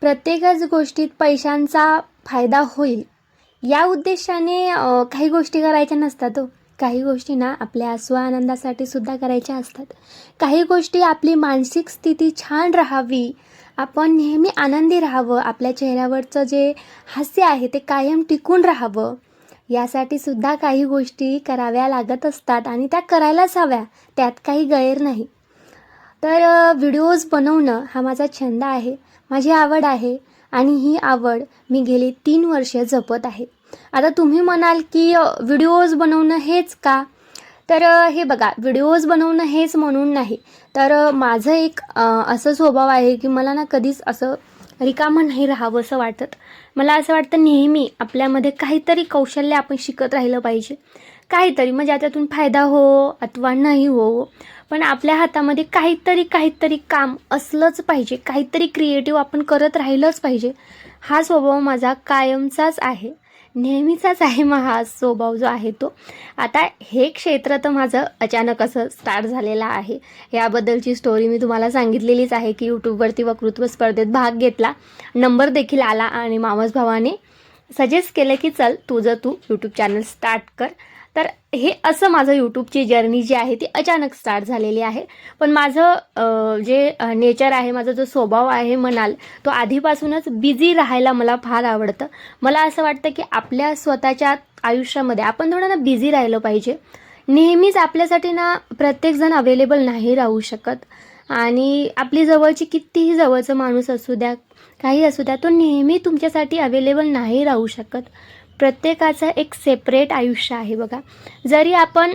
प्रत्येकच गोष्टीत पैशांचा फायदा होईल या उद्देशाने काही गोष्टी करायच्या नसतात हो. काही गोष्टी ना आपल्या स्वआनंदासाठी सुद्धा करायच्या असतात. काही गोष्टी आपली मानसिक स्थिती छान राहावी, आपण नेहमी आनंदी राहावं, आपल्या चेहऱ्यावरचं जे हास्य आहे ते कायम टिकून राहावं, यासाठी सुद्धा काही गोष्टी कराव्या लागत असतात आणि त्या करायलाच हव्या, त्यात काही गैर नाही. तर व्हिडिओज बनवणं हा माझा छंद आहे, माझी आवड आहे आणि ही आवड मी गेली 3 वर्षे जपत आहे. आता तुम्ही म्हणाल की व्हिडिओज बनवणं हेच का? तर हे बघा, व्हिडिओज बनवणं हेच म्हणून नाही, तर माझं एक असं स्वभाव आहे की मला ना कधीच असं रिकामं नाही राहावं असं वाटत. मला असं वाटतं नेहमी आपल्यामध्ये काहीतरी कौशल्य आपण शिकत राहिलं पाहिजे. काहीतरी म्हणजे त्यातून फायदा हो अथवा नाही हो, पण आपल्या हातामध्ये काहीतरी काम असलंच पाहिजे. काहीतरी क्रिएटिव्ह आपण करत राहिलंच पाहिजे. हा स्वभाव माझा कायमचाच आहे, नेहमीचाच आहे. मग हा स्वभाव जो आहे तो, आता हे क्षेत्र तर माझं अचानक असं स्टार्ट झालेलं आहे. याबद्दलची स्टोरी मी तुम्हाला सांगितलेलीच आहे की यूट्यूबवरती वक्तृत्व स्पर्धेत भाग घेतला, नंबर देखील आला आणि मावस भावाने सजेस्ट केलं की चल तू यूट्यूब चॅनल स्टार्ट कर. तर हे असं माझं यूट्यूबची जर्नी जी आहे ती अचानक स्टार्ट झालेली आहे. पण माझं जे नेचर आहे, माझा जो स्वभाव आहे म्हणाल, तो आधीपासूनच बिझी राहायला मला फार आवडतं. मला असं वाटतं की आपल्या स्वतःच्या आयुष्यामध्ये आपण थोडं ना बिझी राहिलं पाहिजे. नेहमीच आपल्यासाठी ना प्रत्येकजण अवेलेबल नाही राहू शकत आणि आपली जवळची कितीही जवळचा माणूस असू द्या, काही असू द्या, तो नेहमी तुमच्यासाठी अवेलेबल नाही राहू शकत. प्रत्येकाचं एक सेपरेट आयुष्य आहे बघा. जरी आपण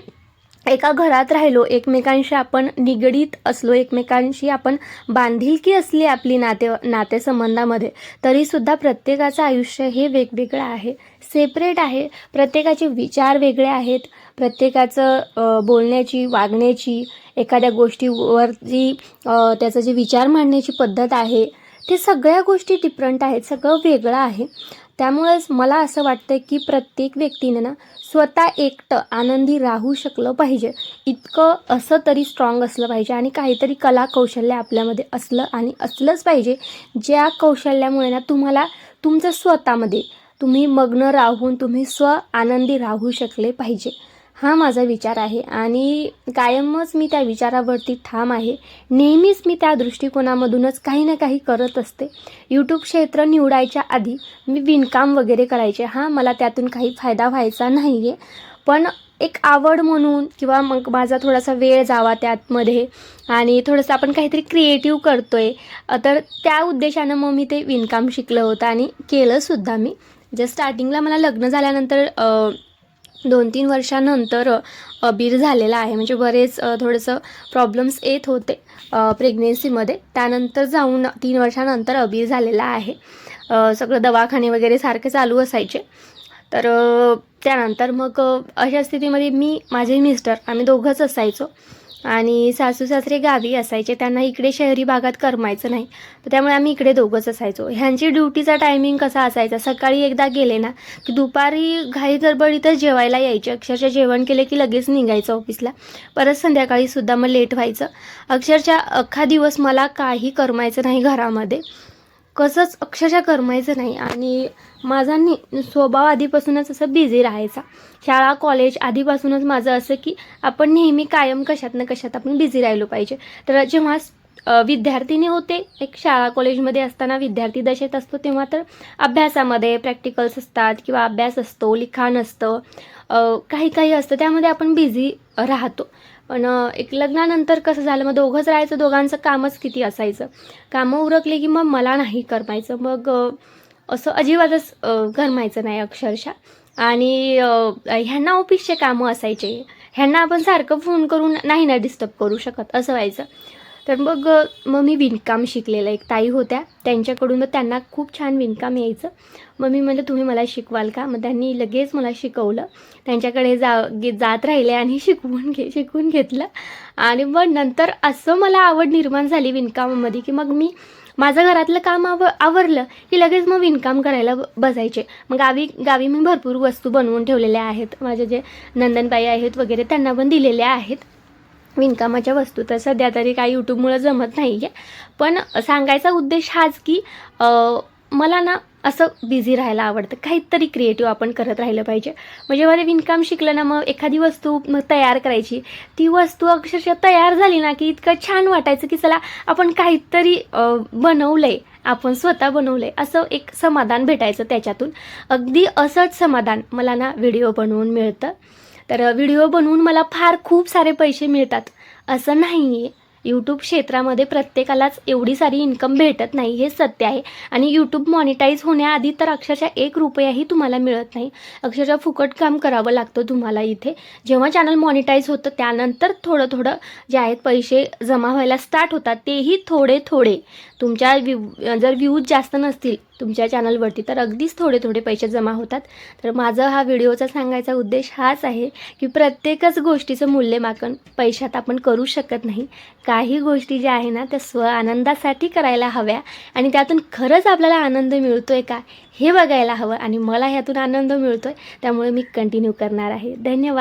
एका घरात राहिलो, एकमेकांशी आपण निगडीत असलो, एकमेकांशी आपण बांधिलकी असली आपली नातेसंबंधामध्ये, तरीसुद्धा प्रत्येकाचं आयुष्य हे वेगवेगळं आहे, सेपरेट आहे. प्रत्येकाचे विचार वेगळे आहेत, प्रत्येकाचं बोलण्याची, वागण्याची, एखाद्या गोष्टीवरती त्याचं जे विचार मांडण्याची पद्धत आहे, ते सगळ्या गोष्टी डिफरंट आहेत, सगळं वेगळं आहे. त्यामुळेच मला असं वाटतं की प्रत्येक व्यक्तीने ना स्वतः एकटं आनंदी राहू शकलं पाहिजे, इतकं असं तरी स्ट्रॉंग असलं पाहिजे आणि काहीतरी कला कौशल्य आपल्यामध्ये असलं आणि असलंच पाहिजे, ज्या कौशल्यामुळे ना तुम्हाला तुमचं स्वतःमध्ये तुम्ही मग्न राहून तुम्ही आनंदी राहू शकले पाहिजे. हा माझा विचार आहे आणि कायमच मी त्या विचारावरती ठाम आहे. नेहमीच मी त्या दृष्टिकोनामधूनच काही ना काही करत असते. यूट्यूब क्षेत्र निवडायच्या आधी मी विणकाम वगैरे करायचे. मला त्यातून काही फायदा व्हायचा नाही आहे, पण एक आवड म्हणून किंवा मग माझा थोडासा वेळ जावा त्यातमध्ये आणि थोडंसं आपण काहीतरी क्रिएटिव्ह करतो आहे, तर त्या उद्देशानं मग मी ते विणकाम शिकलं होतं आणि केलंसुद्धा मी. स्टार्टिंगला मला लग्न झाल्यानंतर 2-3 वर्षानंतर अबीर झालेला आहे, म्हणजे बरेच थोडंसं प्रॉब्लेम्स येत होते प्रेग्नेन्सीमध्ये. त्यानंतर जाऊन 3 वर्षानंतर अबीर झालेला आहे. सगळं दवाखाने वगैरे सारखे चालू असायचे. तर त्यानंतर मग अशा स्थितीमध्ये माझे मिस्टर आम्ही दोघंच असायचो आणि सासू सासरे गावी असायचे. त्यांना इकडे शहरी भागात करमायचं नाही, तर त्यामुळे आम्ही इकडे दोघंच असायचो. ह्यांची ड्युटीचा टायमिंग कसा असायचा, सकाळी एकदा गेले ना की दुपारी घाई गडबडीतच जेवायला यायचे. अक्षरशः जेवण केले की लगेच निघायचं ऑफिसला. परत संध्याकाळीसुद्धा मग लेट व्हायचं. अक्षरशः अख्खा दिवस मला काही करमायचं नाही घरामध्ये, कसंच अक्षरशः करमायचं नाही. आणि माझा स्वभाव आधीपासूनच असं बिझी राहायचा. शाळा कॉलेज आधीपासूनच माझं असं की आपण नेहमी कायम कशात ना कशात आपण बिझी राहिलो पाहिजे. तर जेव्हा विद्यार्थिनी होते, एक शाळा कॉलेजमध्ये असताना विद्यार्थी दशेत असतो, तेव्हा तर अभ्यासामध्ये प्रॅक्टिकल्स असतात किंवा अभ्यास असतो, लिखाण असतं, काही असतं, त्यामध्ये आपण बिझी राहतो. पण एक लग्नानंतर कसं झालं, मग दोघंच राहायचं, दोघांचं कामच किती असायचं. कामं उरकली की मग मला नाही करमायचं, मग असं अजिबातच करमायचं नाही अक्षरशः. आणि ह्यांना ऑफिसचे कामं असायचे, ह्यांना आपण सारखं फोन करून नाही ना डिस्टर्ब करू शकत, असं व्हायचं. तर मग मी विणकाम शिकलेलं. एक ताई होत्या, त्यांच्याकडून मग त्यांना खूप छान विणकाम यायचं. मग मी म्हटलं तुम्ही मला शिकवाल का? मग त्यांनी लगेच मला शिकवलं. त्यांच्याकडे जात राहिले आणि शिकवून घेतलं. आणि मग नंतर असं मला आवड निर्माण झाली विणकामामध्ये की मग मी माझं घरातलं काम आवरलं की लगेच मग विणकाम करायला बसायचे. मग गावी मी भरपूर वस्तू बनवून ठेवलेल्या आहेत. माझे जे नंदनबाई आहेत वगैरे त्यांना पण दिलेल्या आहेत. विणकामाच्या वस्तू. तर सध्या तरी काही यूट्यूबमुळं जमत नाही आहे, पण सांगायचा उद्देश हाच की मला ना असं बिझी राहायला आवडतं, काहीतरी क्रिएटिव्ह आपण करत राहिलं पाहिजे. म्हणजे मला विणकाम शिकलं ना, मग एखादी वस्तू तयार करायची, ती वस्तू अक्षरशः तयार झाली ना की इतकं छान वाटायचं की चला आपण काहीतरी बनवलं आहे, आपण स्वतः बनवलं आहे, असं एक समाधान भेटायचं त्याच्यातून. अगदी असंच समाधान मला ना व्हिडिओ बनवून मिळतं. तर व्हिडिओ बनवून मला फार खूप सारे पैसे मिळतात असं नाही आहे. यूट्यूब क्षेत्रामध्ये प्रत्येकालाच एवढी सारी इन्कम भेटत नाही, हे सत्य आहे. आणि यूट्यूब मॉनिटाईज होण्याआधी तर अक्षरशः 1 रुपयाही तुम्हाला मिळत नाही. अक्षरशः फुकट काम करावं लागतं तुम्हाला इथे. जेव्हा चॅनल मॉनिटाईज होतं त्यानंतर थोडं थोडं जे आहेत पैसे जमा व्हायला स्टार्ट होतात, तेही थोडे थोडे. तुमच्या जर व्ह्यूज जास्त नसतील तुमच्या चॅनलवरती तर अगदीच थोडे थोडे पैसे जमा होतात. तर माझं हा व्हिडिओचा सांगायचा उद्देश हाच आहे की प्रत्येकच गोष्टीचं मूल्यमापन पैशात आपण करू शकत नाही. काही गोष्टी ज्या आहे ना त्या स्व आनंदासाठी करायला हव्या आणि त्यातून खरंच आपल्याला आनंद मिळतोय का हे बघायला हवं. आणि मला ह्यातून आनंद मिळतोय, त्यामुळे मी कंटिन्यू करणार आहे. धन्यवाद.